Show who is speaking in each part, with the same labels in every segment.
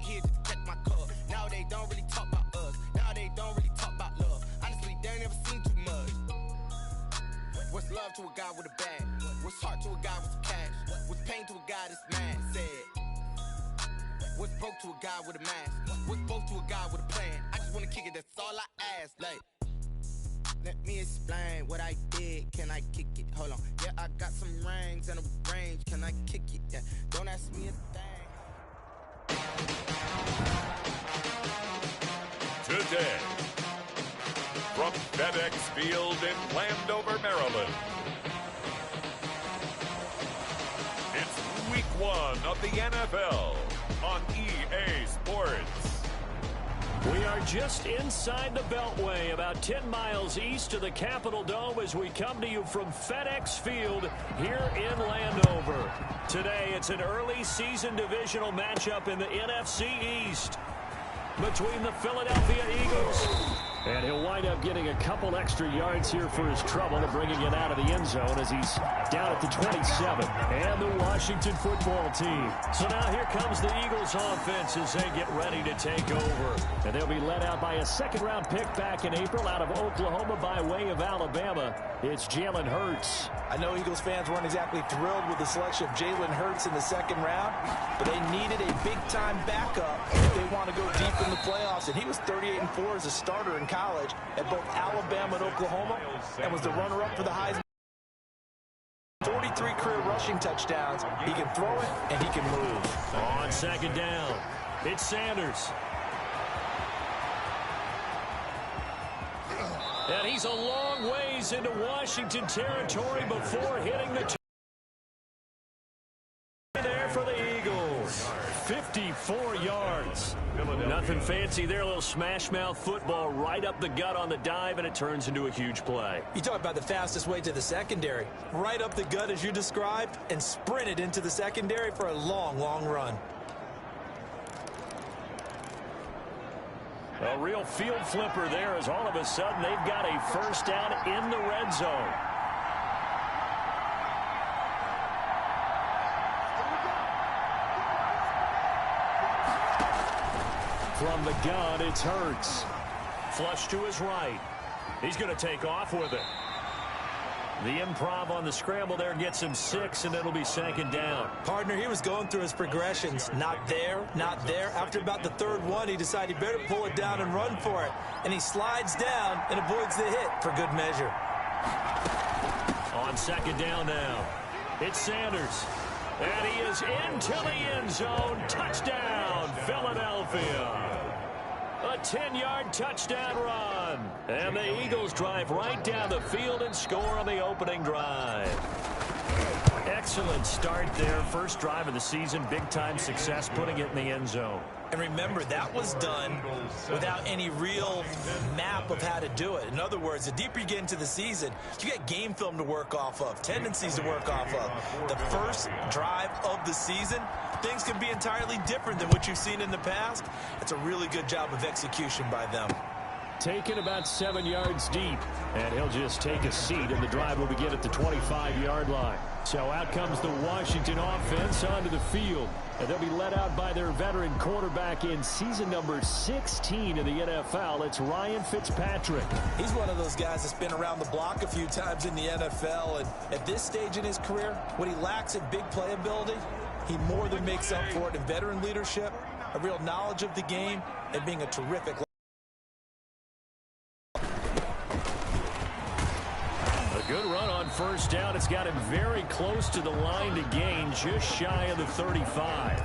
Speaker 1: here just to catch my cup. Now they don't really talk about us. Now they don't really talk about love. Honestly, they ain't never seen too much. What's love to a guy with a bag? What's heart to a guy with some cash? What's pain to a guy that's mad? Said. What's broke to a guy with a mask? What's both to a guy with a plan? I just wanna kick it, that's all I ask. Like, let me explain what I did. Can I kick it? Hold on. Yeah, I got some rings and a range. Can I kick it? Yeah. Don't ask me a thing.
Speaker 2: Today, from FedEx Field in Landover, Maryland, it's Week 1 of the NFL on EA Sports.
Speaker 3: We are just inside the Beltway, about 10 miles east of the Capitol Dome as we come to you from FedEx Field here in Landover. Today, it's an early season divisional matchup in the NFC East between the Philadelphia Eagles. And he'll wind up getting a couple extra yards here for his trouble and bringing it out of the end zone as he's down at the 27. And the Washington football team. So now here comes the Eagles offense as they get ready to take over. And they'll be led out by a second-round pick back in April out of Oklahoma by way of Alabama. It's Jalen Hurts.
Speaker 4: I know Eagles fans weren't exactly thrilled with the selection of Jalen Hurts in the second round, but they needed a big-time backup if they want to go deep in the playoffs. And he was 38-4 as a starter in college at both Alabama and Oklahoma, and was the runner-up for the Heisman. 43 career rushing touchdowns. He can throw it, and he can move.
Speaker 3: On second down, it's Sanders. And he's a long ways into Washington territory before hitting the there for the Eagles. 54 yards. Nothing fancy there. A little smash mouth football right up the gut on the dive, and it turns into a huge play.
Speaker 4: You talk about the fastest way to the secondary. Right up the gut as you described, and sprinted into the secondary for a long, long run.
Speaker 3: A real field flipper there as all of a sudden they've got a first down in the red zone. From the gun, it's Hurts. Flush to his right. He's going to take off with it. The improv on the scramble there gets him 6, and it'll be second down.
Speaker 4: Partner, he was going through his progressions. Not there, not there. After about the third one, he decided he better pull it down and run for it. And he slides down and avoids the hit for good measure.
Speaker 3: On second down now, it's Sanders. And he is into the end zone. Touchdown, Philadelphia. A 10-yard touchdown run. And the Eagles drive right down the field and score on the opening drive. Excellent start there. First drive of the season. Big-time success putting it in the end zone.
Speaker 4: And remember, that was done without any real map of how to do it. In other words, the deeper you get into the season, you get game film to work off of, tendencies to work off of. The first drive of the season, things can be entirely different than what you've seen in the past. It's a really good job of execution by them.
Speaker 3: Taken about 7 yards deep, and he'll just take a seat, and the drive will begin at the 25-yard line. So out comes the Washington offense onto the field, and they'll be led out by their veteran quarterback in season number 16 in the NFL. It's Ryan Fitzpatrick.
Speaker 4: He's one of those guys that's been around the block a few times in the NFL, and at this stage in his career, what he lacks in big playability, he more than makes up for it in veteran leadership, a real knowledge of the game, and being a terrific
Speaker 3: good run on first down. It's got him very close to the line to gain, just shy of the 35.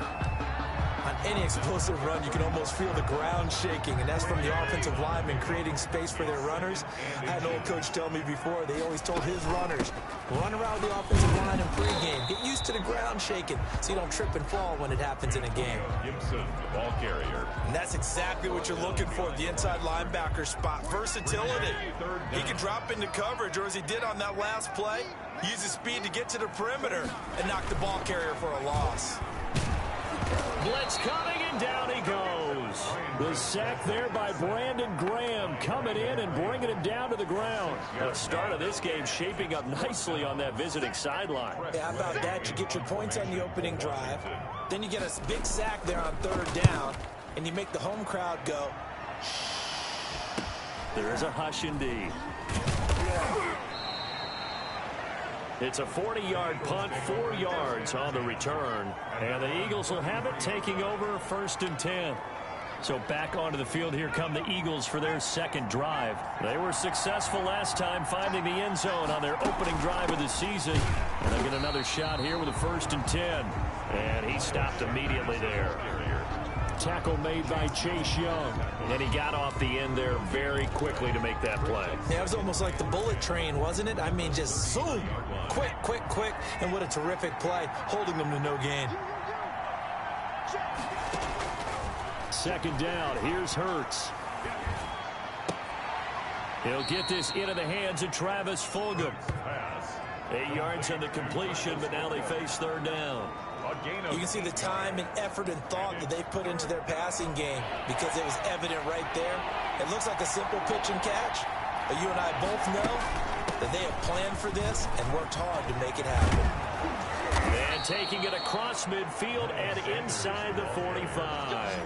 Speaker 4: On any explosive run, you can almost feel the ground shaking, and that's from the offensive linemen creating space for their runners. I had an old coach tell me before, they always told his runners, run around the offensive line in pregame. Get used to the ground shaking so you don't trip and fall when it happens in a game.
Speaker 2: Gibson, the ball carrier.
Speaker 4: And that's exactly what you're looking for, the inside linebacker spot. Versatility. He can drop into coverage, or as he did on that last play, use his speed to get to the perimeter and knock the ball carrier for a loss.
Speaker 3: Blitz coming And down he goes. The sack there by Brandon Graham coming in and bringing him down to the ground. The start of this game shaping up nicely on that visiting sideline.
Speaker 4: Yeah, how about that? You get your points on the opening drive. Then you get a big sack there on 3rd down. And you make the home crowd go.
Speaker 3: There is a hush indeed. It's a 40-yard punt, 4 yards on the return. And the Eagles will have it, taking over 1st and 10. So back onto the field, here come the Eagles for their second drive. They were successful last time finding the end zone on their opening drive of the season. And they get another shot here with a 1st and 10. And he stopped immediately there. Tackle made by Chase Young. And he got off the end there very quickly to make that play.
Speaker 4: Yeah, it was almost like the bullet train, wasn't it? I mean, just zoom. Quick, quick, quick. And what a terrific play, holding them to no gain.
Speaker 3: 2nd down. Here's Hurts. He'll get this into the hands of Travis Fulgham. 8 yards on the completion, but now they face 3rd down.
Speaker 4: You can see the time and effort and thought that they put into their passing game because it was evident right there. It looks like a simple pitch and catch, but you and I both know that they have planned for this and worked hard to make it happen.
Speaker 3: And taking it across midfield and inside the 45.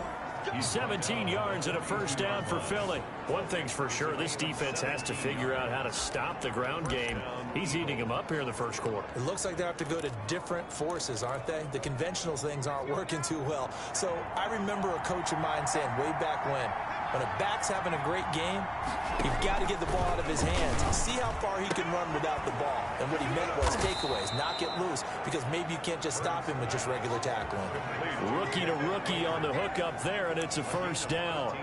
Speaker 3: 17 yards and a 1st down for Philly. One thing's for sure, this defense has to figure out how to stop the ground game. He's eating them up here in the 1st quarter.
Speaker 4: It looks like they have to go to different forces, aren't they? The conventional things aren't working too well. So I remember a coach of mine saying way back when a back's having a great game, you've got to get the ball out of his hands and see how far he can run without the ball. And what he meant was takeaways, knock it loose, because maybe you can't just stop him with just regular tackling.
Speaker 3: Rookie to rookie on the hook up there, and it's a 1st down.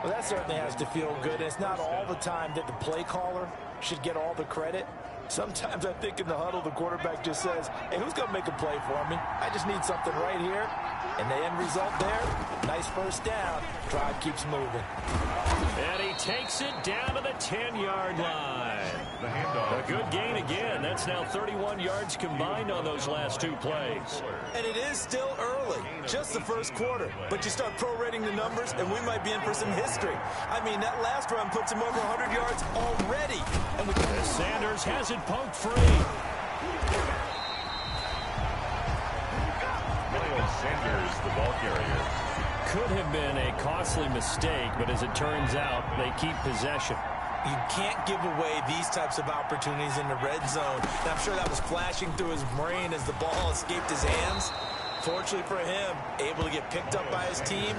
Speaker 4: Well, that certainly has to feel good. It's not all the time that the play caller should get all the credit. Sometimes I think in the huddle, the quarterback just says, hey, who's going to make a play for me? I just need something right here. And the end result there, nice 1st down. Drive keeps moving.
Speaker 3: And he takes it down to the 10-yard line. A good gain again. That's now 31 yards combined on those last 2 plays.
Speaker 4: And it is still early, just the 1st quarter. But you start prorating the numbers, and we might be in for some history. I mean, that last run puts him over 100 yards already. And
Speaker 3: Sanders has it poked free.
Speaker 2: Sanders, the ball carrier.
Speaker 3: Could have been a costly mistake, but as it turns out, they keep possession.
Speaker 4: You can't give away these types of opportunities in the red zone. And I'm sure that was flashing through his brain as the ball escaped his hands. Fortunately for him, able to get picked up by his team,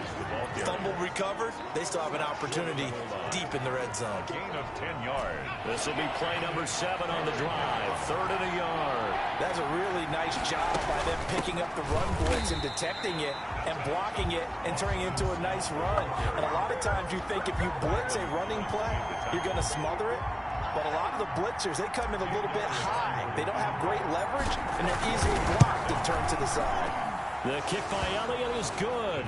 Speaker 4: fumble recovered. They still have an opportunity deep in the red zone.
Speaker 2: Gain of 10 yards.
Speaker 3: This will be play number 7 on the drive. 3rd and a yard.
Speaker 4: That's a really nice job by them picking up the run blitz and detecting it and blocking it and turning it into a nice run. And a lot of times you think if you blitz a running play, you're going to smother it. But a lot of the blitzers, they come in a little bit high. They don't have great leverage, and they're easily blocked and turned to the side.
Speaker 3: The kick by Elliott is good.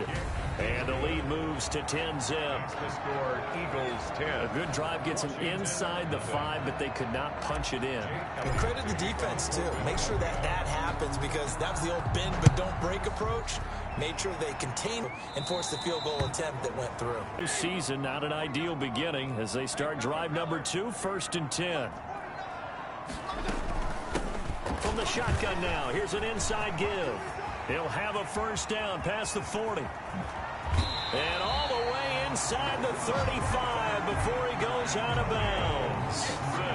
Speaker 3: And the lead moves to 10-zip.
Speaker 2: The score, Eagles 10.
Speaker 3: A good drive gets them inside the 5, but they could not punch it in.
Speaker 4: And credit the defense, too. Make sure that that happens because that was the old bend but don't break approach. Made sure they contained and forced the field goal attempt that went through.
Speaker 3: This season, not an ideal beginning as they start drive number 2, 1st and 10. From the shotgun now, here's an inside give. He'll have a 1st down past the 40. And all the way inside the 35 before he goes out of bounds.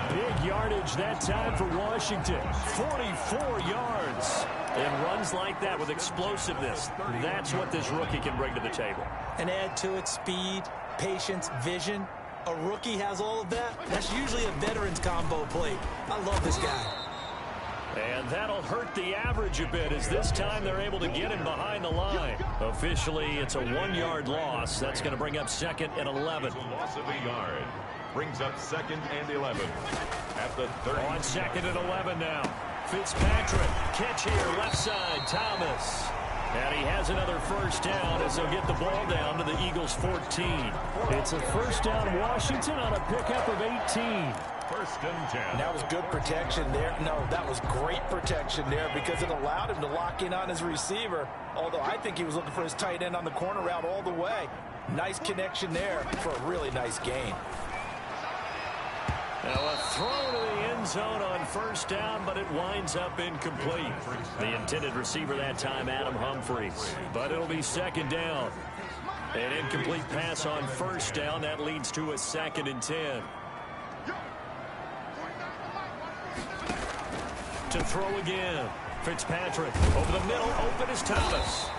Speaker 3: Big yardage that time for Washington. 44 yards. And runs like that with explosiveness. That's what this rookie can bring to the table.
Speaker 4: And add to it speed, patience, vision. A rookie has all of that. That's usually a veteran's combo plate. I love this guy.
Speaker 3: And that'll hurt the average a bit as this time they're able to get him behind the line. Officially, it's a 1-yard loss. That's going to bring up 2nd and 11.
Speaker 2: Loss of a yard. Brings up 2nd and 11. At the 30.
Speaker 3: On 2nd and 11 now. Fitzpatrick, catch here, left side, Thomas. And he has another 1st down as they'll get the ball down to the Eagles' 14. It's a 1st down Washington on a pickup of 18.
Speaker 2: First and 10.
Speaker 4: And that was good protection there. No, that was great protection there because it allowed him to lock in on his receiver. Although I think he was looking for his tight end on the corner route all the way. Nice connection there for a really nice gain.
Speaker 3: Now a throw to the end zone on first down, but it winds up incomplete. The intended receiver that time, Adam Humphries. But it'll be second down. An incomplete pass on first down. That leads to a 2nd and 10. To throw again. Fitzpatrick over the middle. Open is Thomas.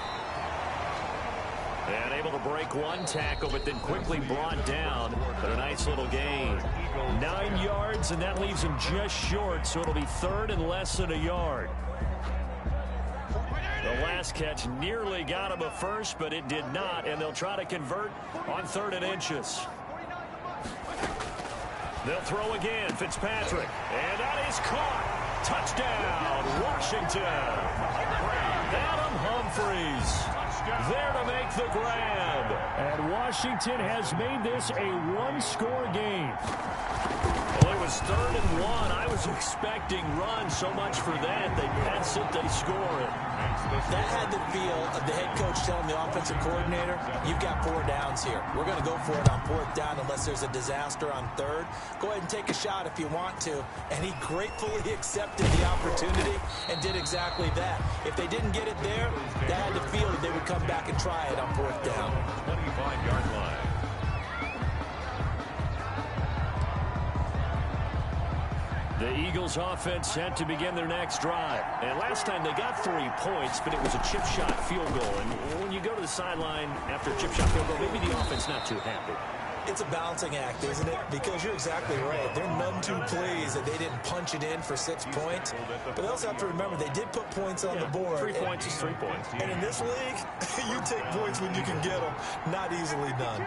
Speaker 3: And able to break one tackle, but then quickly brought down. But a nice little gain. 9 yards, and that leaves him just short, so it'll be 3rd and less than a yard. The last catch nearly got him a first, but it did not, and they'll try to convert on 3rd and inches. They'll throw again, Fitzpatrick, and that is caught. Touchdown, Washington. Adam Humphries there to make the grab. And Washington has made this a one-score game. Well, it was 3rd and 1. I was expecting runs, so much for that. They pass it, they score it.
Speaker 4: That had the feel of the head coach telling the offensive coordinator, you've got 4 downs here. We're going to go for it on 4th down unless there's a disaster on 3rd. Go ahead and take a shot if you want to. And he gratefully accepted the opportunity and did exactly that. If they didn't get it there, they had the feel that they would come back and try it on 4th down.
Speaker 2: 25-yard line.
Speaker 3: The Eagles offense set to begin their next drive. And last time they got 3 points, but it was a chip shot field goal. And when you go to the sideline after a chip shot field goal, maybe the offense not too happy.
Speaker 4: It's a balancing act, isn't it? Because you're exactly right. They're none too pleased that they didn't punch it in for 6 points. But they also have to remember they did put points on the board.
Speaker 3: 3 points is 3 points.
Speaker 4: And in this league, you take points when you can get them. Not easily done.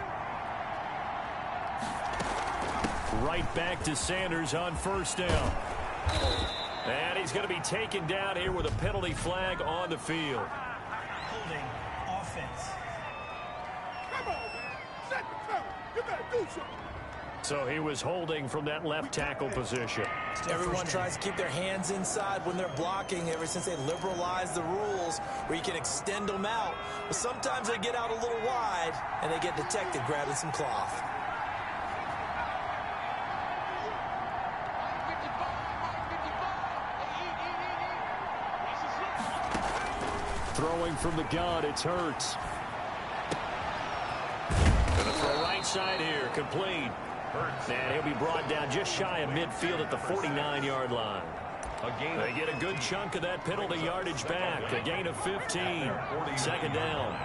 Speaker 3: Right back to Sanders on first down. And he's going to be taken down here with a penalty flag on the field.
Speaker 5: Holding offense. Come on, man. Set the tone. You better do something.
Speaker 3: So he was holding from that left tackle position.
Speaker 4: Everyone tries to keep their hands inside when they're blocking ever since they liberalized the rules where you can extend them out. But sometimes they get out a little wide and they get detected grabbing some cloth.
Speaker 3: Throwing from the gun, it's Hurts. Gonna throw right side here, complete. And he'll be brought down just shy of midfield at the 49-yard line. They get a good chunk of that penalty yardage back. A gain of 15. Second down.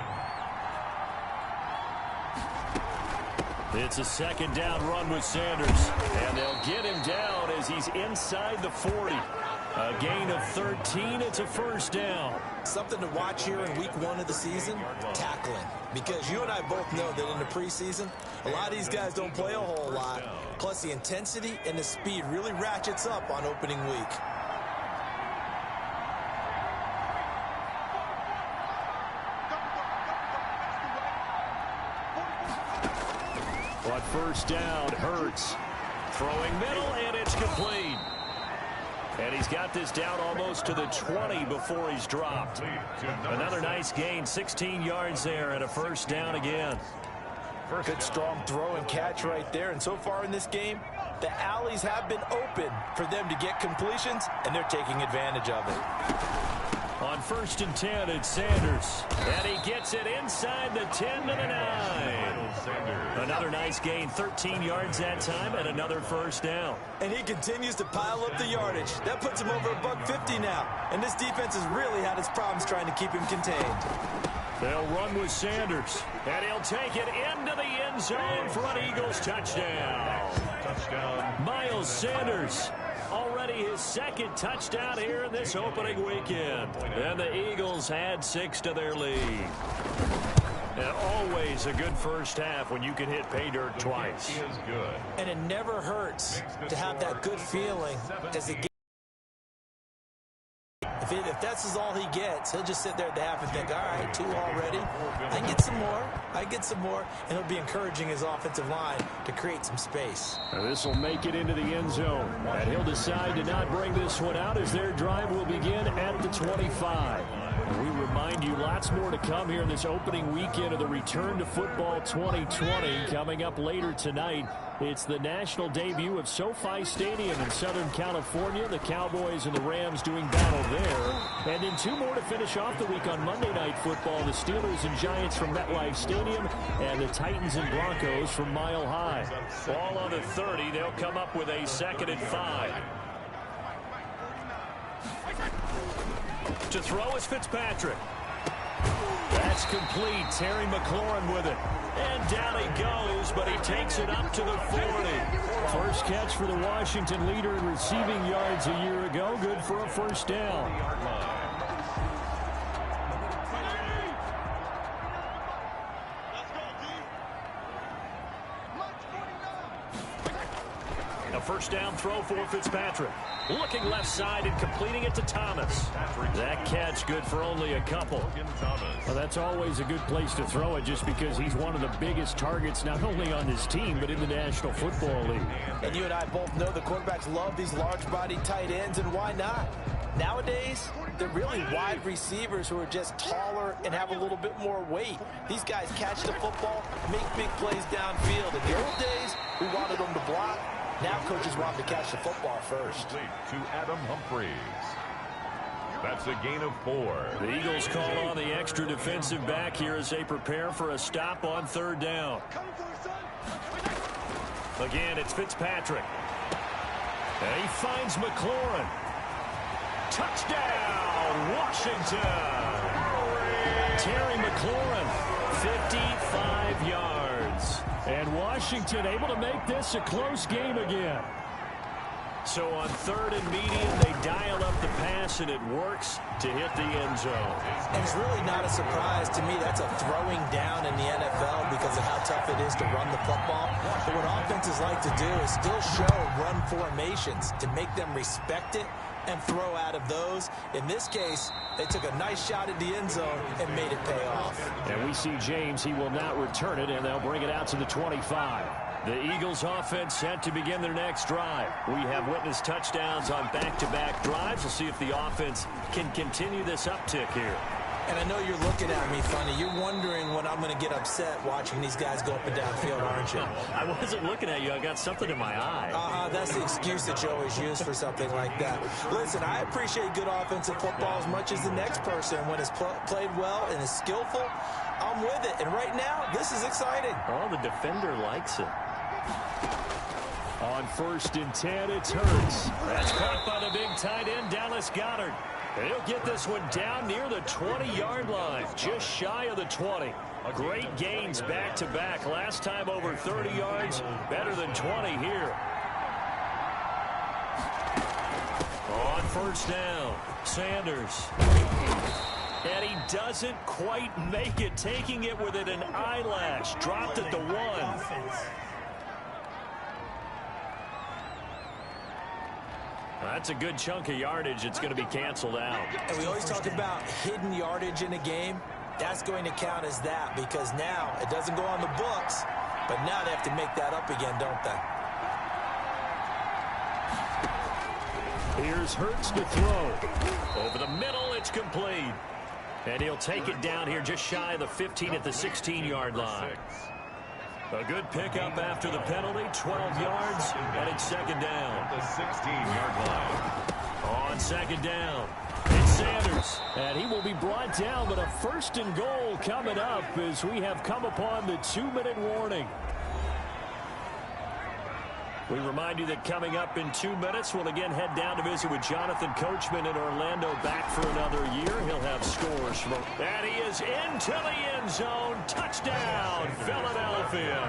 Speaker 3: It's a second down run with Sanders. And they'll get him down as he's inside the 40. A gain of 13. It's a first down.
Speaker 4: Something to watch here in week 1 of the season, tackling. Because you and I both know that in the preseason, a lot of these guys don't play a whole lot. Plus the intensity and the speed really ratchets up on opening week.
Speaker 3: On first down, Hurts. Throwing middle, and it's complete. And he's got this down almost to the 20 before he's dropped. Another nice gain, 16 yards there, and a first down again.
Speaker 4: Good strong throw and catch right there. And so far in this game, the alleys have been open for them to get completions, and they're taking advantage of it.
Speaker 3: On first and 10, it's Sanders. And he gets it inside the 10 to the 9. Another nice gain, 13 yards that time, and another first down.
Speaker 4: And he continues to pile up the yardage. That puts him over $150 now. And this defense has really had its problems trying to keep him contained.
Speaker 3: They'll run with Sanders. And he'll take it into the end zone for an Eagles touchdown. Miles Sanders. Already his second touchdown here in this opening weekend. And the Eagles add 6 to their lead. And always a good first half when you can hit pay dirt twice.
Speaker 4: And it never hurts to have that good feeling as the game. If that's all he gets, he'll just sit there at the half and think, all right, 2 already. I can get some more. And it'll be encouraging his offensive line to create some space.
Speaker 3: This will make it into the end zone. And he'll decide to not bring this one out as their drive will begin at the 25. We remind you lots more to come here in this opening weekend of the Return to Football 2020. Coming up later tonight, it's the national debut of SoFi Stadium in Southern California. The Cowboys and the Rams doing battle there. And then 2 more to finish off the week on Monday Night Football. The Steelers and Giants from MetLife Stadium and the Titans and Broncos from Mile High. Ball on the 30. They'll come up with a 2nd and 5. To throw is Fitzpatrick. That's complete. Terry McLaurin with it. And down he goes, but he takes it up to the 40. First catch for the Washington leader in receiving yards a year ago. Good for a first down. A first down throw for Fitzpatrick. Looking left side and completing it to Thomas. That catch good for only a couple. Well, that's always a good place to throw it just because he's one of the biggest targets not only on his team but in the National Football League.
Speaker 4: And you and I both know the quarterbacks love these large-bodied tight ends, and why not? Nowadays, they're really wide receivers who are just taller and have a little bit more weight. These guys catch the football, make big plays downfield. In the old days, we wanted them to block. Now coaches want to catch the football first.
Speaker 2: To Adam Humphries. That's a gain of 4.
Speaker 3: The Eagles call on the extra defensive back here as they prepare for a stop on 3rd down. Again, it's Fitzpatrick. And he finds McLaurin. Touchdown, Washington. Terry McLaurin, 55 yards. And Washington able to make this a close game again. So on 3rd and medium, they dial up the pass, and it works to hit the end zone.
Speaker 4: And it's really not a surprise to me. That's a throwing down in the NFL because of how tough it is to run the football. But what offenses like to do is still show run formations to make them respect it and throw out of those. In this case, they took a nice shot at the end zone and made it pay off. And
Speaker 3: we see James. He will not return it, and they'll bring it out to the 25. The Eagles offense set to begin their next drive. We have witnessed touchdowns on back-to-back drives. We'll see if the offense can continue this uptick here.
Speaker 4: And I know you're looking at me funny. You're wondering when I'm going to get upset watching these guys go up and down field, aren't you?
Speaker 3: I wasn't looking at you. I got something in my eye.
Speaker 4: That's the excuse that you always use for something like that. Listen, I appreciate good offensive football as much as the next person. When it's played well and is skillful, I'm with it. And right now, this is exciting.
Speaker 3: Oh, the defender likes it. On 1st and 10, it's Hurts. That's caught by the big tight end, Dallas Goedert. He'll get this one down near the 20-yard line, just shy of the 20. Great gains back-to-back. Last time over 30 yards, better than 20 here. On 1st down, Sanders. And he doesn't quite make it, taking it within an eyelash. Dropped at the 1. That's a good chunk of yardage. It's going to be canceled out.
Speaker 4: And we always talk about hidden yardage in a game. That's going to count as that because now it doesn't go on the books, but now they have to make that up again, don't
Speaker 3: they? Here's Hurts to throw. Over the middle, it's complete. And he'll take it down here just shy of the 15 at the 16-yard line. A good pickup after the penalty, 12 yards, and it's 2nd down.
Speaker 2: The 16-yard line.
Speaker 3: On 2nd down, it's Sanders, and he will be brought down, but a 1st and goal coming up as we have come upon the 2-minute warning. We remind you that coming up in 2 minutes, we'll again head down to visit with Jonathan Coachman in Orlando, back for another year. He'll have scores from... And he is into the end zone. Touchdown, Philadelphia.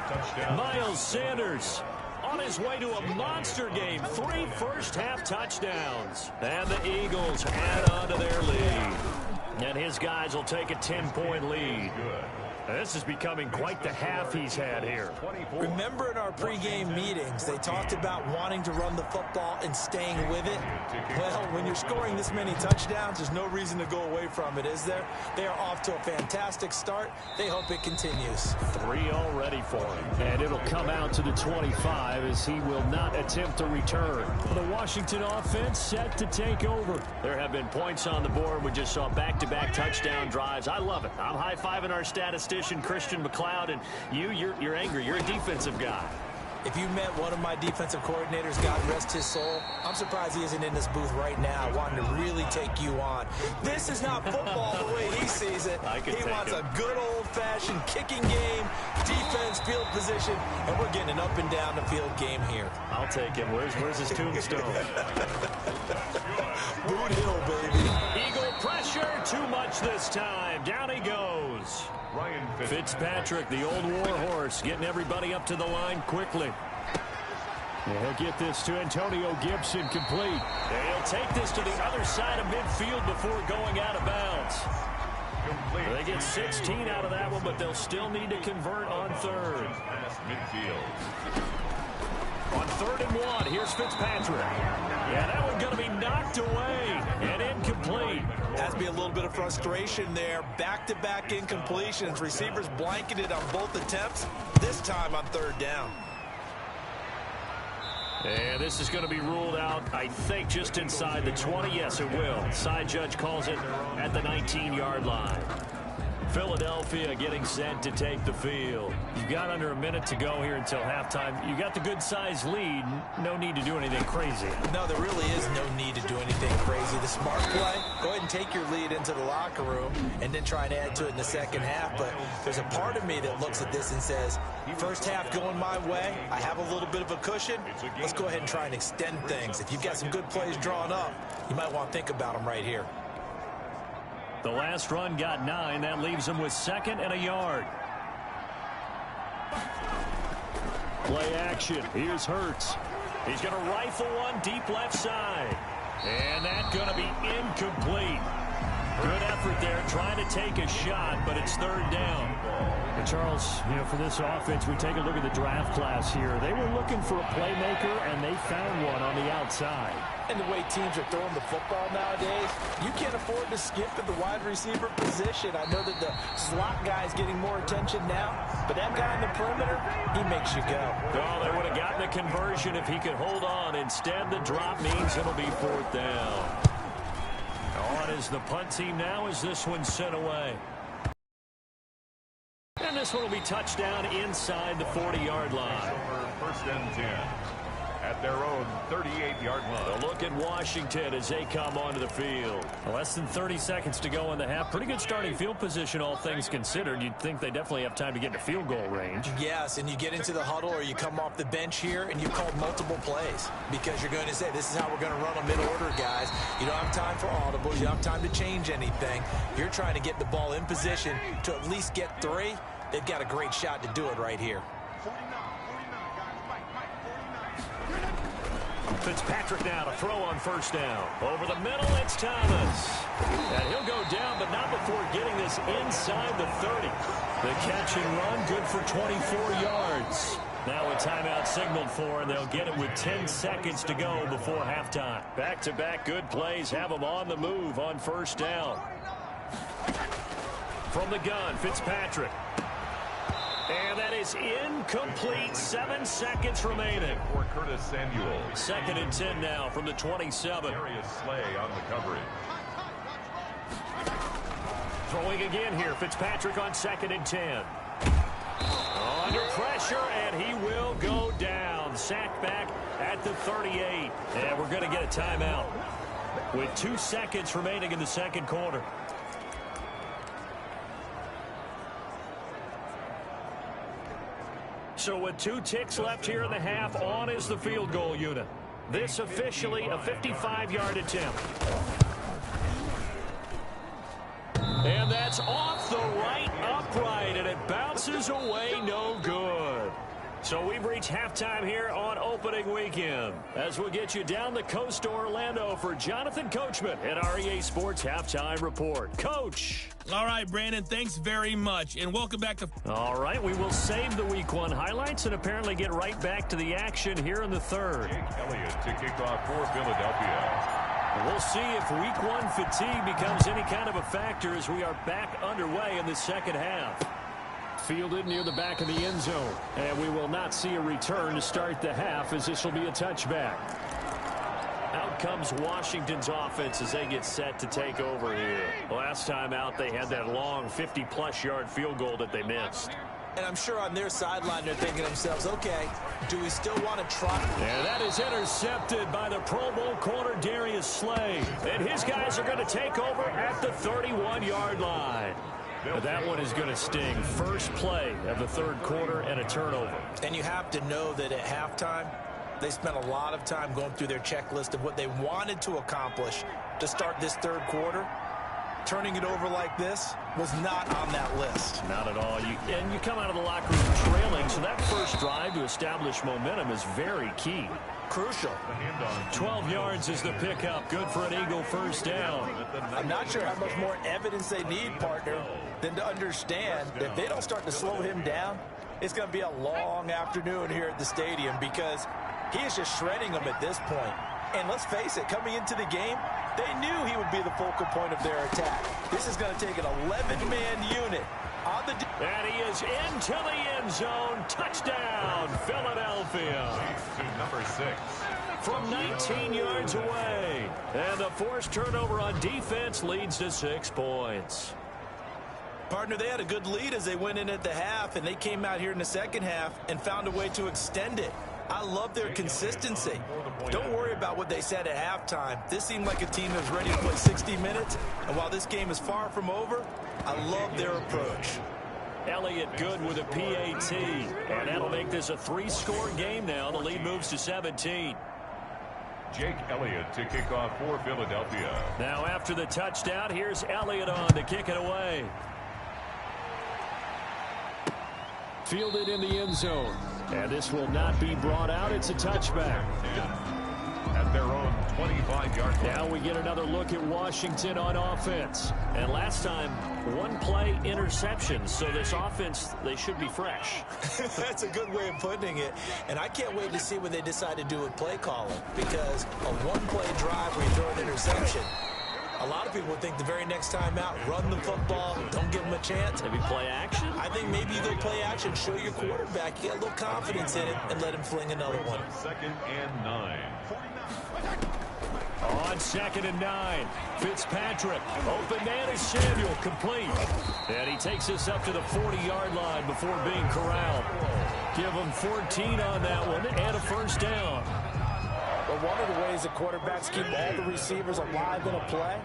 Speaker 3: Touchdown. Miles Sanders on his way to a monster game. 3 first-half touchdowns. And the Eagles add on to their lead. And his guys will take a 10-point lead. This is becoming quite the half he's had here.
Speaker 4: Remember in our pregame meetings, they talked about wanting to run the football and staying with it? Well, when you're scoring this many touchdowns, there's no reason to go away from it, is there? They are off to a fantastic start. They hope it continues.
Speaker 3: 3 already for him. And it'll come out to the 25 as he will not attempt to return. The Washington offense set to take over. There have been points on the board. We just saw back-to-back touchdown drives. I love it. I'm high-fiving our statistician, Christian McLeod, and you're angry. You're a defensive guy.
Speaker 4: If you met one of my defensive coordinators, God rest his soul, I'm surprised he isn't in this booth right now wanting to really take you on. This is not football the way he sees it. He wants a good old-fashioned kicking game, defense, field position, and we're getting an up-and-down-the-field game here.
Speaker 3: I'll take him. Where's his tombstone?
Speaker 4: Boot Hill, baby.
Speaker 3: Eagle pressure, too much this time. Down he goes.
Speaker 2: Ryan
Speaker 3: Fitzpatrick, the old war horse, getting everybody up to the line quickly. And he'll get this to Antonio Gibson complete. And he'll take this to the other side of midfield before going out of bounds. They get 16 out of that one, but they'll still need to convert on third.
Speaker 2: Midfield.
Speaker 3: On 3rd and 1, here's Fitzpatrick. Yeah, that one's going to be knocked away and incomplete.
Speaker 4: Has to be a little bit of frustration there. Back-to-back incompletions. Receivers blanketed on both attempts, this time on 3rd down.
Speaker 3: And this is going to be ruled out, I think, just inside the 20. Yes, it will. Side judge calls it at the 19-yard line. Philadelphia getting set to take the field. You've got under a minute to go here until halftime. You got the good-sized lead. No need to do anything crazy.
Speaker 4: No, there really is no need to do anything crazy. The smart play, go ahead and take your lead into the locker room and then try and add to it in the second half. But there's a part of me that looks at this and says, first half going my way, I have a little bit of a cushion. Let's go ahead and try and extend things. If you've got some good plays drawn up, you might want to think about them right here.
Speaker 3: The last run got 9. That leaves him with 2nd and a yard. Play action. Here's Hurts. He's going to rifle one deep left side. And that's going to be incomplete. Good effort there trying to take a shot, but it's 3rd down. And Charles, for this offense, we take a look at the draft class here. They were looking for a playmaker, and they found one on the outside.
Speaker 4: And the way teams are throwing the football nowadays, you can't afford to skip at the wide receiver position. I know that the slot guy is getting more attention now, but that guy in the perimeter, he makes you go.
Speaker 3: Oh, they would have gotten the conversion if he could hold on. Instead, the drop means it'll be 4th down. On is the punt team now as this one's sent away. And this one will be touchdown inside the 40-yard line.
Speaker 2: 1st and 10. At their own 38-yard line.
Speaker 3: A look at Washington as they come onto the field. Less than 30 seconds to go in the half. Pretty good starting field position, all things considered. You'd think they definitely have time to get to field goal range.
Speaker 4: Yes, and you get into the huddle or you come off the bench here and you call multiple plays because you're going to say, this is how we're going to run them in order, guys. You don't have time for audibles. You don't have time to change anything. You're trying to get the ball in position to at least get 3. They've got a great shot to do it right here.
Speaker 3: Fitzpatrick now to throw on 1st down. Over the middle, it's Thomas. And he'll go down, but not before getting this inside the 30. The catch and run, good for 24 yards. Now a timeout signaled for, and they'll get it with 10 seconds to go before halftime. Back-to-back good plays have them on the move on 1st down. From the gun, Fitzpatrick. And that is incomplete. 7 seconds remaining.
Speaker 2: For Curtis Samuel.
Speaker 3: 2nd and 10 now from the 27.
Speaker 2: Darius Slay on the coverage.
Speaker 3: Throwing again here. Fitzpatrick on 2nd and 10. Under pressure, and he will go down. Sacked back at the 38. And we're going to get a timeout with 2 seconds remaining in the 2nd quarter. So with 2 ticks left here in the half, on is the field goal unit. This officially a 55-yard attempt. And that's off the right upright, and it bounces away no good. So we've reached halftime here on opening weekend. As we'll get you down the coast to Orlando for Jonathan Coachman at our EA Sports Halftime Report. Coach.
Speaker 6: All right, Brandon, thanks very much, and welcome back to...
Speaker 3: All right, we will save the Week 1 highlights and apparently get right back to the action here in the third.
Speaker 2: Jake Elliott to kick off for Philadelphia.
Speaker 3: We'll see if Week 1 fatigue becomes any kind of a factor as we are back underway in the second half. Fielded near the back of the end zone, and we will not see a return to start the half as this will be a touchback. Out comes Washington's offense as they get set to take over here. Last time out, they had that long 50-plus yard field goal that they missed.
Speaker 4: And I'm sure on their sideline they're thinking to themselves, okay, do we still want to try?
Speaker 3: And that is intercepted by the Pro Bowl corner Darius Slay. And his guys are going to take over at the 31-yard line. But that one is going to sting. First play of the third quarter and a turnover.
Speaker 4: And you have to know that at halftime, they spent a lot of time going through their checklist of what they wanted to accomplish to start this third quarter. Turning it over like this was not on that list.
Speaker 3: Not at all. And you come out of the locker room trailing, so that first drive to establish momentum is very key.
Speaker 4: Crucial.
Speaker 3: 12 yards is the pickup. Good for an Eagle first down.
Speaker 4: I'm not sure how much more evidence they need, partner, than to understand that if they don't start to slow him down, it's going to be a long afternoon here at the stadium because he is just shredding them at this point. And let's face it, coming into the game, they knew he would be the focal point of their attack. This is going to take an 11-man unit on the...
Speaker 3: And he is into the end zone. Touchdown, Philadelphia.
Speaker 2: To number 6.
Speaker 3: From 19 yards away. And the forced turnover on defense leads to 6 points.
Speaker 4: Partner, they had a good lead as they went in at the half, and they came out here in the second half and found a way to extend it. I love their consistency. Don't worry about what they said at halftime. This seemed like a team that was ready to play 60 minutes, and while this game is far from over, I love their approach.
Speaker 3: Elliott good with a PAT, and that'll make this a 3-score game now. The lead moves to 17.
Speaker 2: Jake Elliott to kick off for Philadelphia.
Speaker 3: Now after the touchdown, here's Elliott on to kick it away. Fielded in the end zone. And this will not be brought out. It's a touchback.
Speaker 2: At their own 25-yard line.
Speaker 3: Now we get another look at Washington on offense. And last time, 1-play interception. So this offense, they should be fresh.
Speaker 4: That's a good way of putting it. And I can't wait to see what they decide to do with play calling. Because a 1-play drive where you throw an interception, a lot of people would think the very next time out, run the football, don't give them a chance.
Speaker 3: Maybe play action?
Speaker 4: I think maybe you go play action, show your quarterback, get a little confidence in it, and let him fling another one.
Speaker 2: 2nd and 9.
Speaker 3: On 2nd and 9, Fitzpatrick. Open man is Samuel, complete. And he takes us up to the 40-yard line before being corralled. Give him 14 on that one and a first down.
Speaker 4: But one of the ways that quarterbacks keep all the receivers alive in a play,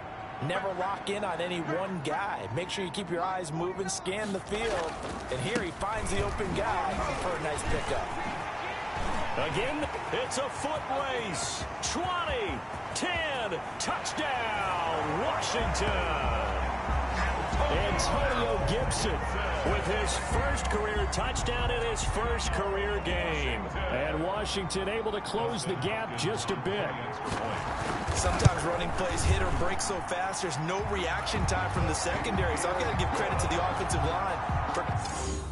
Speaker 4: never lock in on any one guy. Make sure you keep your eyes moving, scan the field. And here he finds the open guy for a nice pickup.
Speaker 3: Again, it's a foot race. 20, 10, touchdown, Washington. Antonio Gibson with his first career touchdown in his first career game. And Washington able to close the gap just a bit.
Speaker 4: Sometimes running plays hit or break so fast, there's no reaction time from the secondary. So I've got to give credit to the offensive line for...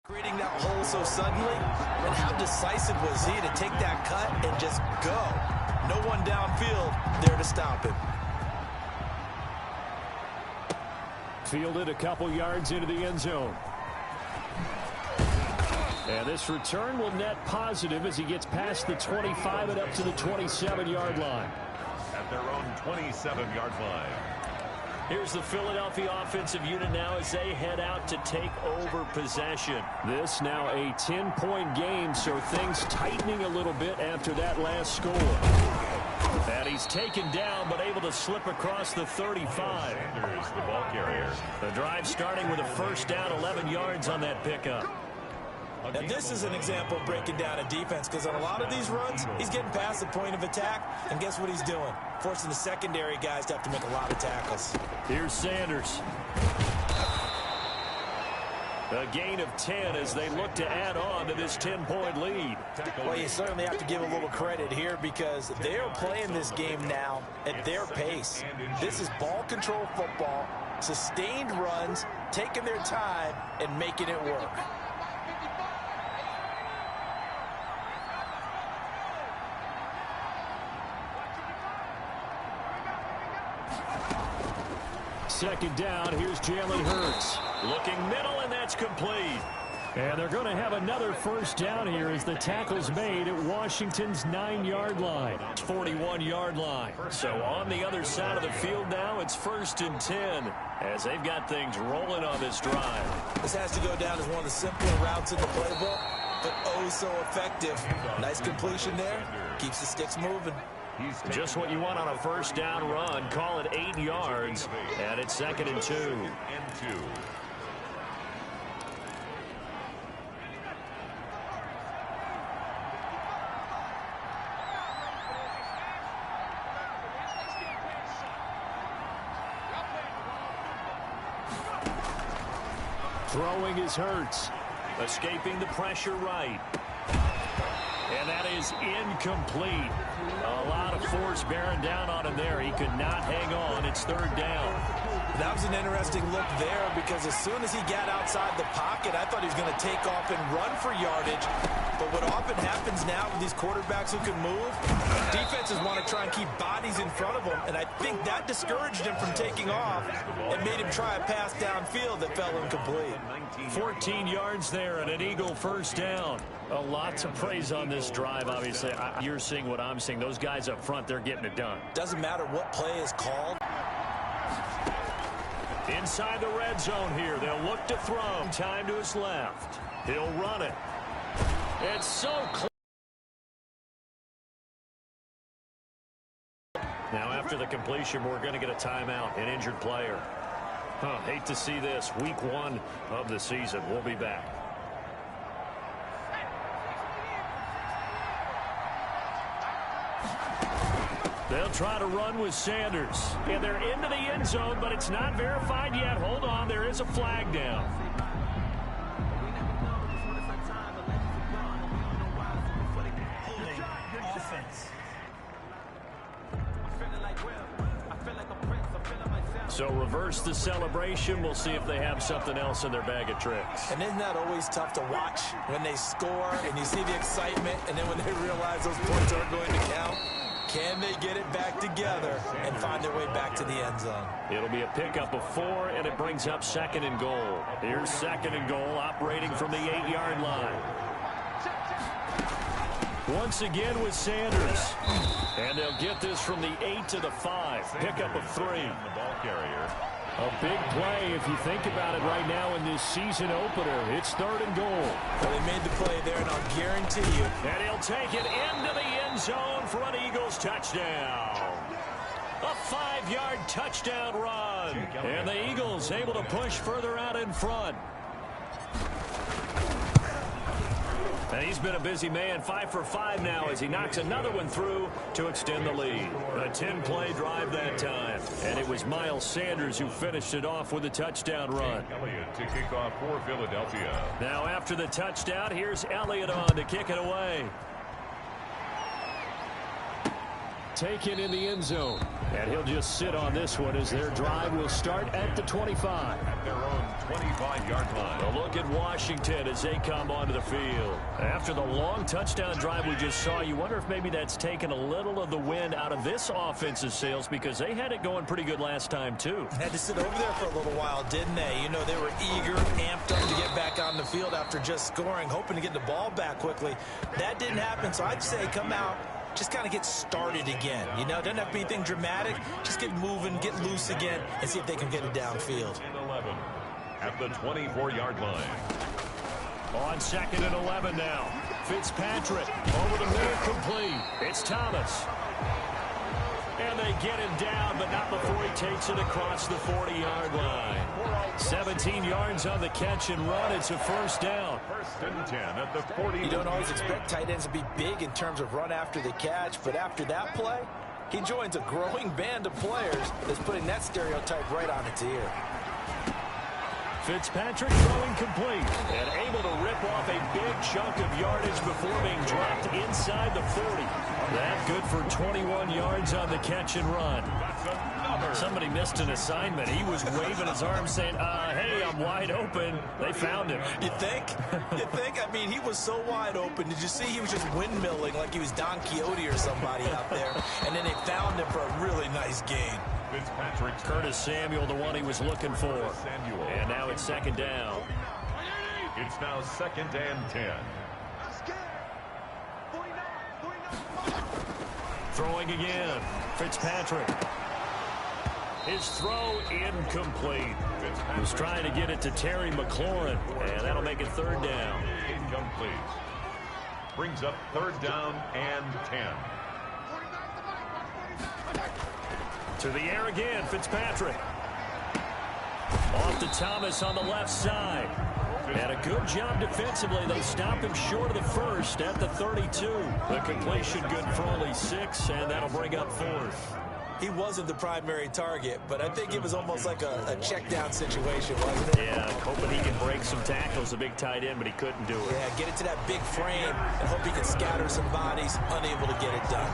Speaker 4: creating that hole so suddenly, and how decisive was he to take that cut and just go? No one downfield there to stop him.
Speaker 3: Fielded a couple yards into the end zone. And this return will net positive as he gets past the 25 and up to the 27-yard line.
Speaker 2: At at their own 27-yard line.
Speaker 3: Here's the Philadelphia offensive unit now as they head out to take over possession. This now a 10-point game, so things tightening a little bit after that last score. And he's taken down, but able to slip across the 35.
Speaker 2: Sanders, the ball carrier.
Speaker 3: The drive starting with a first down, 11 yards on that pickup.
Speaker 4: Now, this is an example of breaking down a defense, because on a lot of these runs, he's getting past the point of attack, and guess what he's doing? Forcing the secondary guys to have to make a lot of tackles.
Speaker 3: Here's Sanders. A gain of 10 as they look to add on to this 10-point lead.
Speaker 4: Well, you certainly have to give a little credit here because they're playing this game now at their pace. This is ball control football, sustained runs, taking their time, and making it work.
Speaker 3: Second down, here's Jalen Hurts. Looking middle, and that's complete. And they're going to have another first down here as the tackle's made at Washington's 9-yard line. 41-yard line. So on the other side of the field now, it's 1st and 10 as they've got things rolling on this drive.
Speaker 4: This has to go down as one of the simpler routes in the playbook, but oh so effective. Nice completion there. Keeps the sticks moving.
Speaker 3: Just what you want on a first down run. Call it 8 yards, and it's 2nd and 2. Throwing is Hurts. Escaping the pressure right. And that is incomplete. A lot of force bearing down on him there. He could not hang on. It's 3rd down.
Speaker 4: That was an interesting look there because as soon as he got outside the pocket, I thought he was going to take off and run for yardage. But what often happens now with these quarterbacks who can move, defenses want to try and keep bodies in front of them, and I think that discouraged him from taking off and made him try a pass downfield that fell incomplete.
Speaker 3: 14 yards there and an Eagle first down. A lot to praise on this drive, obviously. You're seeing what I'm seeing. Those guys up front, they're getting it done.
Speaker 4: Doesn't matter what play is called.
Speaker 3: Inside the red zone here. They'll look to throw. Time to his left. He'll run it. It's so close. Now after the completion, we're going to get a timeout, an injured player. Hate to see this. Week 1 of the season. We'll be back. They'll try to run with Sanders. And they're into the end zone, but it's not verified yet. Hold on, there is a flag down.
Speaker 5: Holding offense.
Speaker 3: So reverse the celebration. We'll see if they have something else in their bag of tricks.
Speaker 4: And isn't that always tough to watch when they score and you see the excitement, and then when they realize those points aren't going to count? Can they get it back together and find their way back to the end zone?
Speaker 3: It'll be a pickup of 4, and it brings up 2nd and goal. Here's 2nd and goal, operating from the 8-yard line. Once again with Sanders. And they'll get this from the 8 to the 5. Pickup of 3.
Speaker 2: The ball carrier.
Speaker 3: A big play if you think about it right now in this season opener. It's 3rd and goal.
Speaker 4: Well, they made the play there, and I'll guarantee you.
Speaker 3: And he'll take it into the end zone for an Eagles touchdown. A 5-yard touchdown run. And the Eagles able to push further out in front. And he's been a busy man, 5 for 5 now as he knocks another one through to extend the lead. A 10-play drive that time. And it was Miles Sanders who finished it off with a touchdown run.
Speaker 2: Elliott to kick off for Philadelphia.
Speaker 3: Now after the touchdown, here's Elliott on to kick it away. Taken in the end zone. And he'll just sit on this one as their drive will start at the 25.
Speaker 2: At their own 25-yard line.
Speaker 3: A look at Washington as they come onto the field. After the long touchdown drive we just saw, you wonder if maybe that's taken a little of the wind out of this offensive sails because they had it going pretty good last time too.
Speaker 4: Had to sit over there for a little while, didn't they? You know, they were eager, amped up to get back on the field after just scoring, hoping to get the ball back quickly. That didn't happen, so I'd say come out, just kind of get started again. You know, doesn't have to be anything dramatic. Just get moving, get loose again, and see if they can get it downfield.
Speaker 2: 11 at the 24-yard line.
Speaker 3: On 2nd and 11 now. Fitzpatrick over the middle, complete. It's Thomas. And they get him down, but not before he takes it across the 40-yard line. 17 yards on the catch and run. It's a first down.
Speaker 2: 1st and 10 at the 40.
Speaker 4: You don't always expect tight ends to be big in terms of run after the catch, but after that play, he joins a growing band of players that's putting that stereotype right on its ear.
Speaker 3: Fitzpatrick throwing complete and able to rip off a big chunk of yardage before being dropped inside the 40. That good for 21 yards on the catch and run. Somebody missed an assignment. He was waving his arms saying, hey, I'm wide open. They found him.
Speaker 4: You think? You think? I mean, he was so wide open. Did you see he was just windmilling like he was Don Quixote or somebody out there? And then they found him for a really nice gain.
Speaker 2: Fitzpatrick's
Speaker 3: Curtis Samuel, the one he was looking for. And now it's 2nd down.
Speaker 2: It's now 2nd and 10.
Speaker 3: Throwing again. Fitzpatrick. His throw incomplete. He was trying to get it to Terry McLaurin, and that'll make it 3rd down.
Speaker 2: Incomplete. Brings up 3rd down and 10.
Speaker 3: To the air again, Fitzpatrick. Off to Thomas on the left side. And a good job defensively. They stop him short of the first at the 32. The completion good for only 6, and that'll bring up 4th.
Speaker 4: He wasn't the primary target, but I think it was almost like a check down situation, wasn't it?
Speaker 3: Yeah, hoping he can break some tackles, a big tight end, but he couldn't do it.
Speaker 4: Yeah, get it to that big frame and hope he can scatter some bodies, unable to get it done.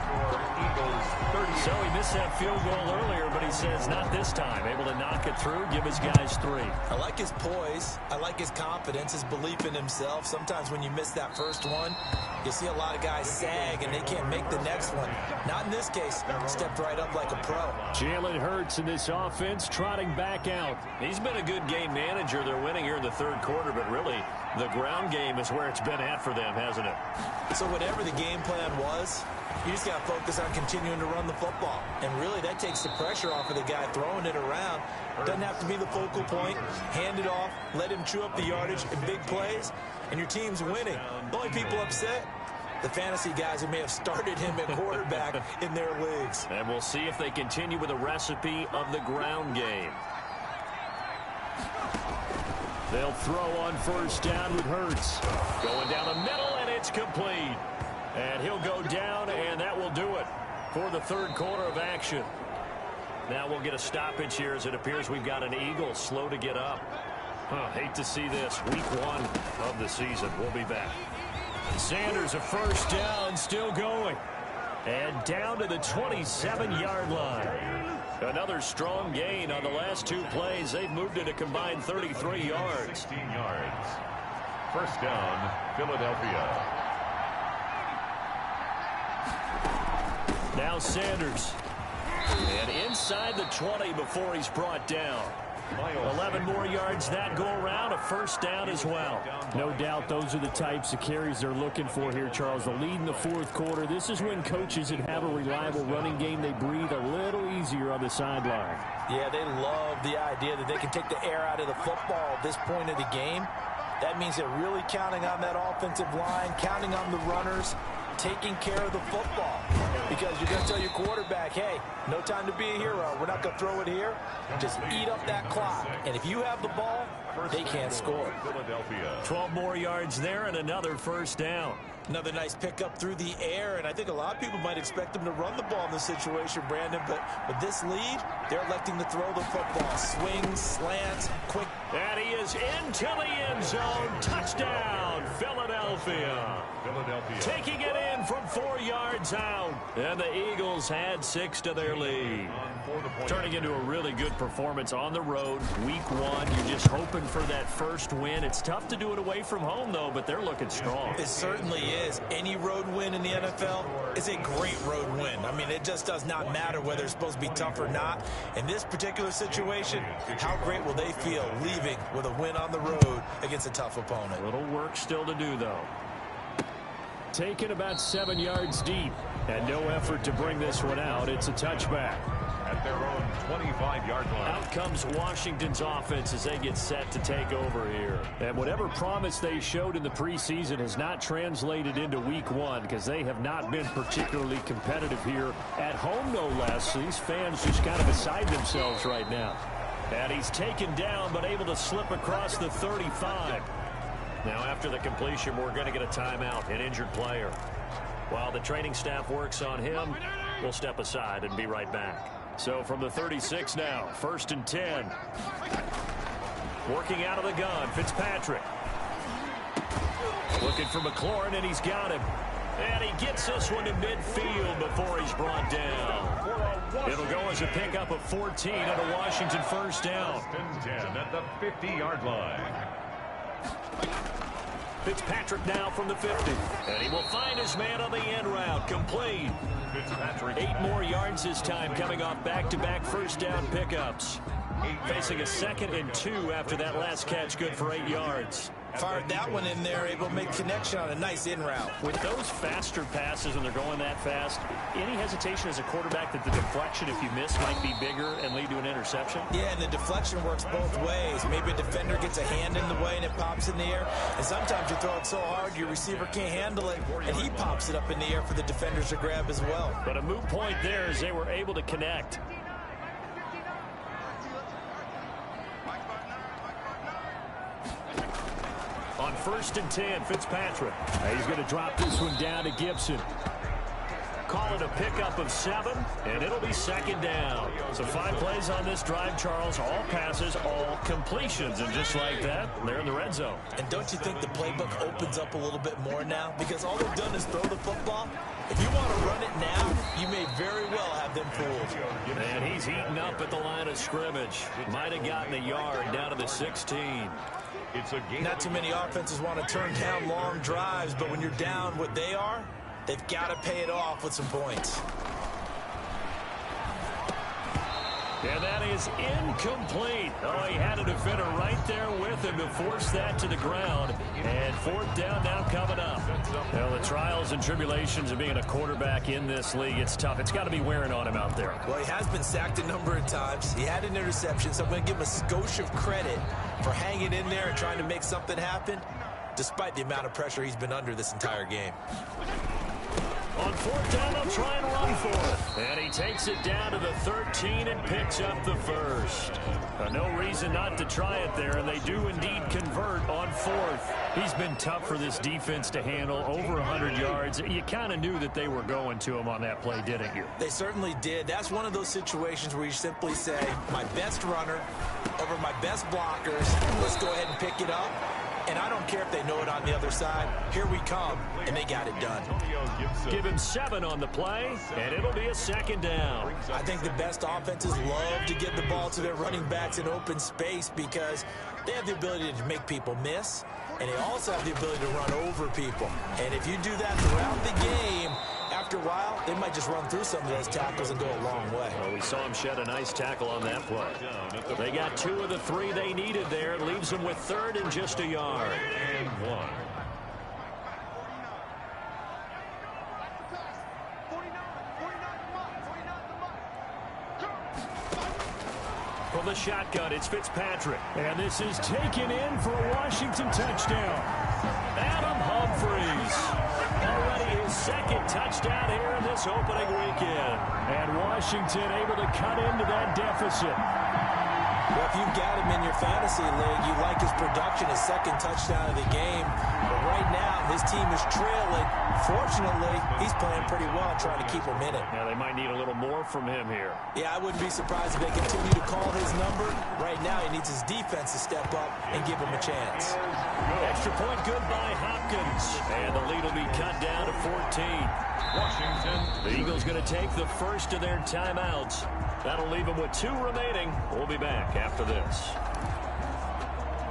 Speaker 3: So he missed that field goal earlier, but he says not this time. Able to knock it through, give his guys 3.
Speaker 4: I like his poise. I like his confidence, his belief in himself. Sometimes when you miss that first one, you see a lot of guys sag and they can't make the next one. Not in this case. Stepped right up like a pro.
Speaker 3: Jalen Hurts in this offense trotting back out. He's been a good game manager. They're winning here in the 3rd quarter, but really the ground game is where it's been at for them, hasn't it?
Speaker 4: So whatever the game plan was, you just got to focus on continuing to run the football. And really that takes the pressure off of the guy throwing it around. Doesn't have to be the focal point. Hand it off, let him chew up the yardage in big plays, and your team's winning. The only people upset, the fantasy guys who may have started him at quarterback in their leagues.
Speaker 3: And we'll see if they continue with a recipe of the ground game. They'll throw on 1st down with Hurts. Going down the middle, and it's complete. And he'll go down, and that will do it for the 3rd quarter of action. Now we'll get a stoppage here as it appears we've got an Eagle slow to get up. Hate to see this. Week 1 of the season. We'll be back. Sanders a 1st down, still going. And down to the 27-yard line. Another strong gain on the last 2 plays. They've moved it a combined 33 yards.
Speaker 2: 16 yards. 1st down, Philadelphia.
Speaker 3: Now Sanders. And inside the 20 before he's brought down. 11 more yards that go around, a 1st down as well. No doubt those are the types of carries they're looking for here, Charles. The lead in the 4th quarter. This is when coaches that have a reliable running game, they breathe a little easier on the sideline.
Speaker 4: Yeah, they love the idea that they can take the air out of the football at this point of the game. That means they're really counting on that offensive line, counting on the runners, taking care of the football. Because you're going to tell your quarterback, hey, no time to be a hero. We're not going to throw it here. Just eat up that clock. And if you have the ball, they can't score.
Speaker 3: 12 more yards there and another 1st down.
Speaker 4: Another nice pickup through the air, and I think a lot of people might expect them to run the ball in this situation, Brandon, but with this lead, they're electing to throw the football. Swings, slants, quick.
Speaker 3: And he is into the end zone. Touchdown, Philadelphia. Taking it in from 4 yards out. And the Eagles had 6 to their lead. Turning into a really good performance on the road. Week 1, you're just hoping for that first win. It's tough to do it away from home, though, but they're looking strong.
Speaker 4: It certainly is. Any road win in the NFL is a great road win. I mean, it just does not matter whether it's supposed to be tough or not. In this particular situation, how great will they feel leaving with a win on the road against a tough opponent?
Speaker 3: A little work still to do, though. Taken about 7 yards deep. And no effort to bring this one out. It's a touchback.
Speaker 2: At their own 25-yard line.
Speaker 3: Out comes Washington's offense as they get set to take over here. And whatever promise they showed in the preseason has not translated into week one because they have not been particularly competitive here at home, no less. So these fans just kind of beside themselves right now. And he's taken down but able to slip across the 35. Now after the completion, we're going to get a timeout, an injured player. While the training staff works on him, we'll step aside and be right back. So from the 36 now, 1st and 10. Working out of the gun, Fitzpatrick. Looking for McLaurin, and he's got him. And he gets this one to midfield before he's brought down. It'll go as a pickup of 14 and a Washington first down.
Speaker 2: 10 at the 50-yard line.
Speaker 3: Fitzpatrick now from the 50. And he will find his man on the end route. Complete.
Speaker 2: Fitzpatrick.
Speaker 3: 8 more yards this time, coming off back-to-back first down pickups. Facing a 2nd and 2 after that last catch, good for 8 yards.
Speaker 4: Fired that one in there, able to make connection on a nice in route.
Speaker 3: With those faster passes and they're going that fast, any hesitation as a quarterback that the deflection, if you miss, might be bigger and lead to an interception?
Speaker 4: Yeah, and the deflection works both ways. Maybe a defender gets a hand in the way and it pops in the air. And sometimes you throw it so hard your receiver can't handle it, and he pops it up in the air for the defenders to grab as well.
Speaker 3: But a moot point there as they were able to connect. On 1st and 10, Fitzpatrick. He's going to drop this one down to Gibson. Call it a pickup of 7, and it'll be 2nd down. So 5 plays on this drive, Charles. All passes, all completions. And just like that, they're in the red zone.
Speaker 4: And don't you think the playbook opens up a little bit more now? Because all they've done is throw the football. If you want to run it now, you may very well have them fooled.
Speaker 3: And he's eaten up at the line of scrimmage. Might have gotten a yard down to the 16.
Speaker 2: It's a game.
Speaker 4: Not too many offenses want to turn down long drives, but when you're down what they are, they've got to pay it off with some points.
Speaker 3: And that is incomplete. Oh, he had a defender right there with him to force that to the ground. And 4th down now coming up. Well, the trials and tribulations of being a quarterback in this league, it's tough. It's got to be wearing on him out there.
Speaker 4: Well, he has been sacked a number of times. He had an interception, so I'm going to give him a skosh of credit for hanging in there and trying to make something happen, despite the amount of pressure he's been under this entire game.
Speaker 3: On 4th down, they'll try and run for it. And he takes it down to the 13 and picks up the first. No reason not to try it there, and they do indeed convert on 4th. He's been tough for this defense to handle, over 100 yards. You kind of knew that they were going to him on that play, didn't you?
Speaker 4: They certainly did. That's one of those situations where you simply say, my best runner over my best blockers, let's go ahead and pick it up. And I don't care if they know it on the other side. Here we come, and they got it done.
Speaker 3: Give him 7 on the play, and it'll be a 2nd down.
Speaker 4: I think the best offenses love to give the ball to their running backs in open space because they have the ability to make people miss, and they also have the ability to run over people. And if you do that throughout the game, after a while, they might just run through some of those tackles and go a long way.
Speaker 3: Well, we saw him shed a nice tackle on that play. They got 2 of the 3 they needed there. It leaves them with 3rd and just a yard.
Speaker 2: And 1.
Speaker 3: From the shotgun, it's Fitzpatrick. And this is taken in for a Washington touchdown. Adam Humphries. Already his 2nd touchdown here in this opening weekend. And Washington able to cut into that deficit.
Speaker 4: Well, if you've got him in your fantasy league, you like his production, his 2nd touchdown of the game. But right now, his team is trailing. Fortunately, he's playing pretty well and trying to keep him in it.
Speaker 3: Yeah, they might need a little more from him here.
Speaker 4: Yeah, I wouldn't be surprised if they continue to call his number. Right now, he needs his defense to step up and give him a chance.
Speaker 3: Extra point good by Hopkins. And the lead will be cut down to 14.
Speaker 2: Washington.
Speaker 3: The Eagles going to take the first of their timeouts. That'll leave them with 2 remaining. We'll be back after this.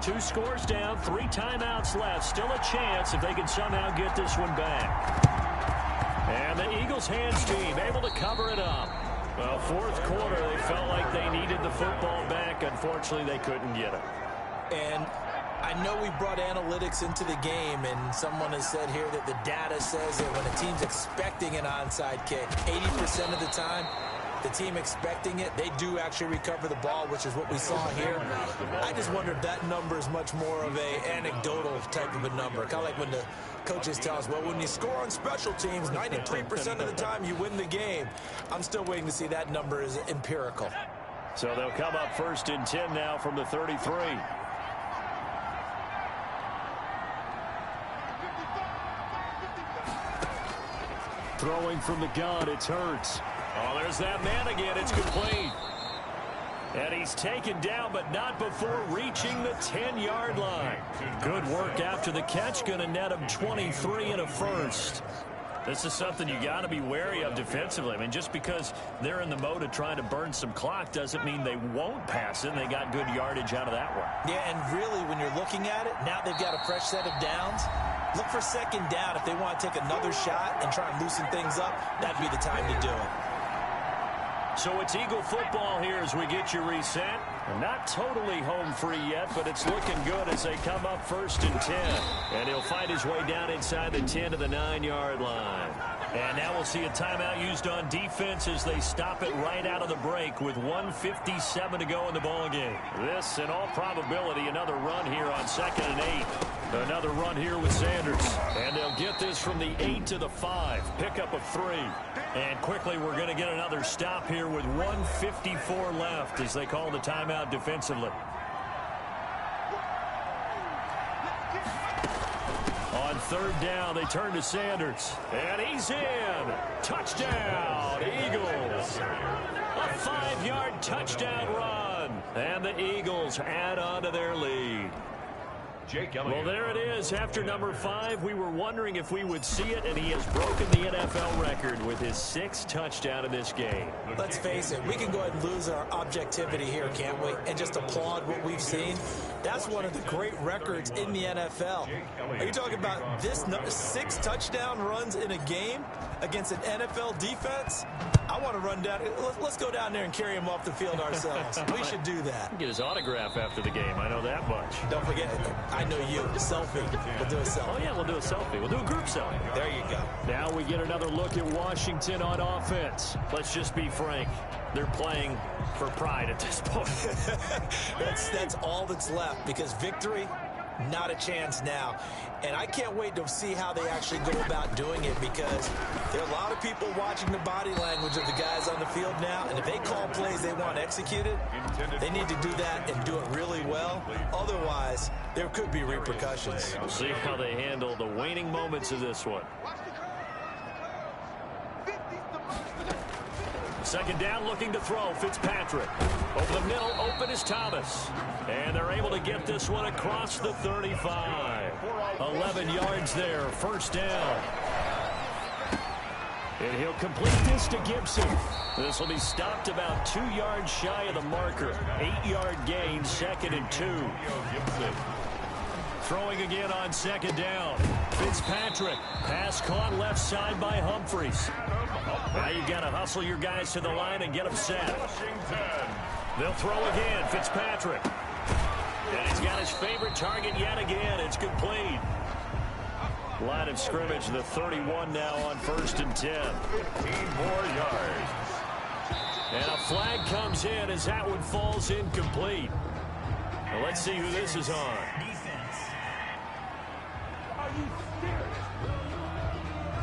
Speaker 3: 2 scores down, 3 timeouts left. Still a chance if they can somehow get this one back. And the Eagles hands team able to cover it up. Well, 4th quarter, they felt like they needed the football back. Unfortunately, they couldn't get it.
Speaker 4: And I know we brought analytics into the game, and someone has said here that the data says that when a team's expecting an onside kick, 80% of the time, the team expecting it, they do actually recover the ball, which is what we saw here. I just wonder if that number is much more of a anecdotal type of a number. Kind of like when the coaches tell us, well, when you score on special teams, 93% of the time you win the game. I'm still waiting to see that number is empirical.
Speaker 3: So they'll come up 1st and 10 now from the 33. Throwing from the gun, it's Hurts. Oh, there's that man again. It's complete. And he's taken down, but not before reaching the 10-yard line. Good work after the catch. Going to net him 23 and a first. This is something you got to be wary of defensively. I mean, just because they're in the mode of trying to burn some clock doesn't mean they won't pass it. And they got good yardage out of that one.
Speaker 4: Yeah, and really, when you're looking at it, now they've got a fresh set of downs. Look for 2nd down. If they want to take another shot and try and loosen things up, that'd be the time to do it.
Speaker 3: So it's Eagle football here as we get you reset. Not totally home free yet, but it's looking good as they come up 1st and 10. And he'll fight his way down inside the 10 to the 9-yard line. And now we'll see a timeout used on defense as they stop it right out of the break with 1:57 to go in the ballgame. This, in all probability, another run here on 2nd and 8. Another run here with Sanders. And they'll get this from the 8 to the 5. Pickup of 3. And quickly we're going to get another stop here with 1:54 left as they call the timeout defensively. On 3rd down, they turn to Sanders. And he's in. Touchdown, Eagles. A 5-yard touchdown run. And the Eagles add on to their lead. Well, there it is. After number 5, we were wondering if we would see it, and he has broken the NFL record with his 6th touchdown in this game.
Speaker 4: Let's face it, we can go ahead and lose our objectivity here, can't we? And just applaud what we've seen. That's one of the great records in the NFL. Are you talking about this 6 touchdown runs in a game against an NFL defense? I want to run down. Let's go down there and carry him off the field ourselves. We should do that.
Speaker 3: Get his autograph after the game. I know that much.
Speaker 4: Don't forget, I know you. Selfie. We'll do a selfie.
Speaker 3: Oh, yeah, we'll do a selfie. We'll do a group selfie.
Speaker 4: There you go.
Speaker 3: Now we get another look at Washington on offense. Let's just be frank. They're playing for pride at this point.
Speaker 4: That's all that's left because victory, not a chance now. And I can't wait to see how they actually go about doing it because there are a lot of people watching the body language of the guys on the field now. And if they call plays they want executed, they need to do that and do it really well. Otherwise, there could be repercussions.
Speaker 3: We'll see how they handle the waning moments of this one. 2nd down, looking to throw. Fitzpatrick. Over the middle, open is Thomas. And they're able to get this one across the 35. 11 yards there, 1st down. And he'll complete this to Gibson. This will be stopped about 2 yards shy of the marker. 8-yard gain, 2nd and 2. Throwing again on 2nd down. Fitzpatrick. Pass caught left side by Humphreys. Now you've got to hustle your guys to the line and get them set. They'll throw again. Fitzpatrick. And he's got his favorite target yet again. It's complete. Line of scrimmage, the 31 now on 1st and 10.
Speaker 2: 15 more yards.
Speaker 3: And a flag comes in as that one falls incomplete. Now let's see who this is on.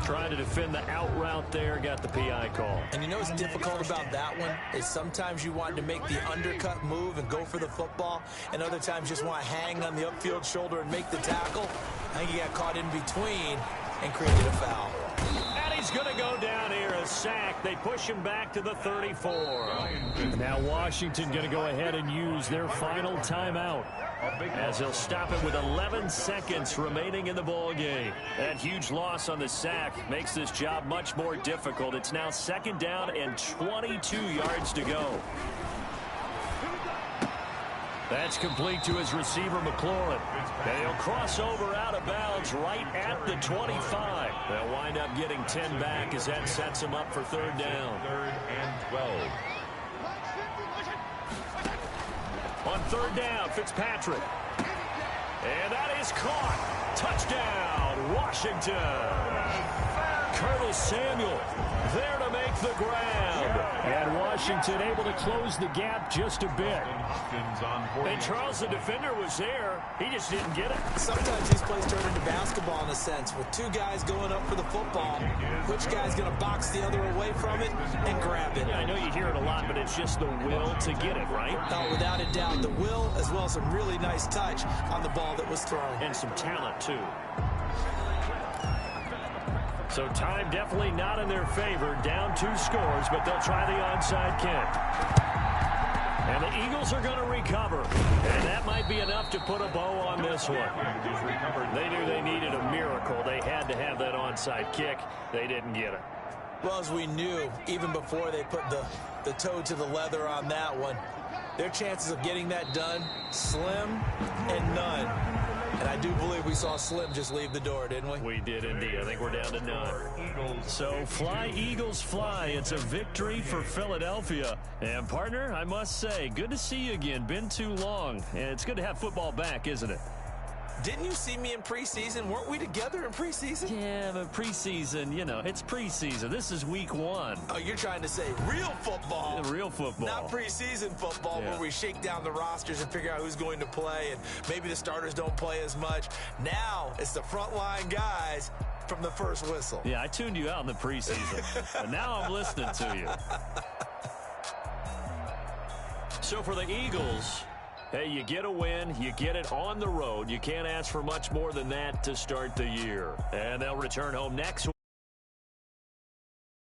Speaker 3: Trying to defend the out route there, got the PI call.
Speaker 4: And you know what's difficult about that one is sometimes you want to make the undercut move and go for the football, and other times just want to hang on the upfield shoulder and make the tackle. I think he got caught in between and created a foul.
Speaker 3: And he's going to go down here, a sack. They push him back to the 34. Now Washington going to go ahead and use their final timeout, as they'll stop it with 11 seconds remaining in the ball game. That huge loss on the sack makes this job much more difficult. It's now 2nd down and 22 yards to go. That's complete to his receiver, McLaurin. And he'll cross over out of bounds right at the 25. They'll wind up getting 10 back as that sets him up for 3rd down.
Speaker 2: 3rd and 12.
Speaker 3: On 3rd down, Fitzpatrick. And that is caught. Touchdown, Washington. Curtis Samuel there to make the grab. And Washington able to close the gap just a bit. And Charles, the defender, was there. He just didn't get it.
Speaker 4: Sometimes these plays turn into basketball in a sense, with two guys going up for the football. Which guy's going to box the other away from it and grab it?
Speaker 3: Yeah, I know you hear it a lot, but it's just the will to get it, right?
Speaker 4: Oh, without a doubt. The will, as well as some really nice touch on the ball that was thrown.
Speaker 3: And some talent, too. So time definitely not in their favor. Down 2 scores, but they'll try the onside kick. And the Eagles are going to recover. And that might be enough to put a bow on this one. They knew they needed a miracle. They had to have that onside kick. They didn't get it.
Speaker 4: Well, as we knew, even before they put the toe to the leather on that one, their chances of getting that done, slim and none. And I do believe we saw Slim just leave the door, didn't we?
Speaker 3: We did indeed. I think we're down to none. So fly, Eagles, fly. It's a victory for Philadelphia. And, partner, I must say, good to see you again. Been too long. And it's good to have football back, isn't it?
Speaker 4: Didn't you see me in preseason? Weren't we together in preseason?
Speaker 3: Yeah, but preseason, you know, it's preseason. This is week 1.
Speaker 4: Oh, you're trying to say real football.
Speaker 3: Real football.
Speaker 4: Not preseason football, where we shake down the rosters and figure out who's going to play, and maybe the starters don't play as much. Now it's the frontline guys from the first whistle.
Speaker 3: Yeah, I tuned you out in the preseason, but now I'm listening to you. So for the Eagles, hey, you get a win, you get it on the road. You can't ask for much more than that to start the year. And they'll return home next week.